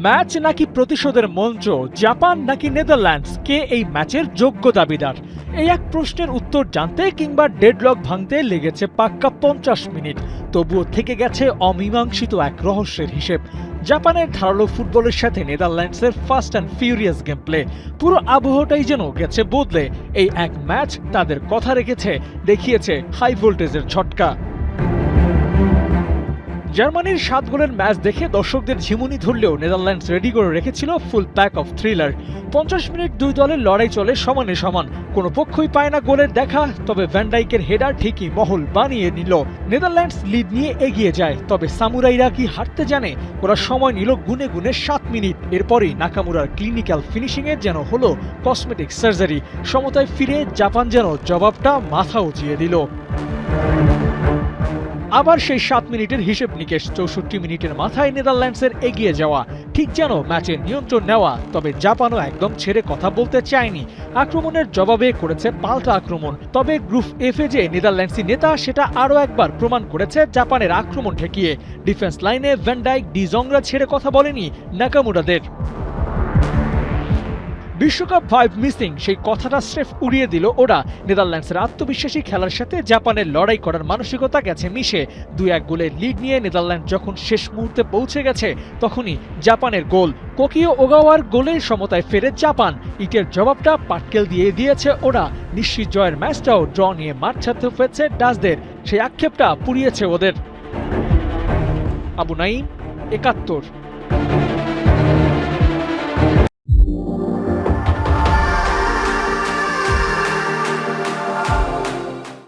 Match নাকি প্রতিশোধের মঞ্চ, জাপান নাকি নেদারল্যান্ডস, কে এই ম্যাচের যোগ্য দাবিদার? এই এক প্রশ্নের উত্তর জানতে কিংবা ডেডলক ভাঙতে লেগেছে পাক্কা 50 মিনিট। তবুও থেকে গেছে অমীমাংসিত এক রহস্যের হিসেব। জাপানের ধারালো ফুটবলের সাথে নেদারল্যান্ডসের fast and furious game play, পুরো আবহাওয়াটাই যেন গেছে বদলে। এই এক ম্যাচ তাদের কথা রেখেছে, দেখিয়েছে হাই ভোল্টেজের ঝটকা। জার্মানির 7 গোলের ম্যাচ দেখে দর্শকদের ঝিমুনি ধরলেও নেদারল্যান্ডস রেডি করে রেখেছিল ফুল প্যাক অফ থ্রিলার। 50 মিনিট দুই দলের লড়াই চলে সমানে সমান, কোনো পক্ষই পায় না গোলের দেখা। তবে ভ্যান ডাইকের হেডার ঠিকই মহল বানিয়ে নিল। নেদারল্যান্ডস লিড নিয়ে এগিয়ে যায়, তবে সামুরাইরা কি হারতে জানে? ওরা সময় নিল গুনে গুনে 7 মিনিট। এরপরই নাকামুরার ক্লিনিক্যাল ফিনিশিংয়ে যেন হলো কসমেটিক সার্জারি। সমতায় ফিরে জাপান যেন জবাবটা মাথা উঁচিয়ে দিল। আবার সেই 7 মিনিটের হিসেব নিকেশ। 64 মিনিটের মাথায় নেদারল্যান্ডসের এগিয়ে যাওয়া, ঠিক যেন ম্যাচের নিয়ন্ত্রণ নেওয়া। তবে জাপানও একদম ছেড়ে কথা বলতে চায়নি। আক্রমণের জবাবে করেছে পাল্টা আক্রমণ। তবে গ্রুপ এফে যে নেদারল্যান্ডসি নেতা, সেটা আরও একবার প্রমাণ করেছে জাপানের আক্রমণ ঠেকিয়ে। ডিফেন্স লাইনে ভ্যান ডাইক, ডি জংরা ছেড়ে কথা বলেনি নাকামুরাদের। বিশ্বকাপ 5 মিসিং, সেই কথাটা স্রেফ উড়িয়ে দিল ওরা। নেদারল্যান্ডসের আত্মবিশ্বাসী খেলার সাথে জাপানের লড়াই করার মানসিকতা গেছে মিশে। 2-1 গোলের লিড নিয়ে নেদারল্যান্ড যখন শেষ মুহূর্তে পৌঁছে গেছে, তখনই জাপানের গোল। কোকিও ওগাওয়ার গোলের সমতায় ফেরে জাপান। ইটের জবাবটা পাটকেল দিয়ে দিয়েছে ওরা। নিশ্চিত জয়ের ম্যাচটাও ড্র নিয়ে মাঠ ছাড়তে হয়েছে ডাচদের। সেই আক্ষেপটা পুড়িয়েছে ওদের। আবু নাঈম, ৭১।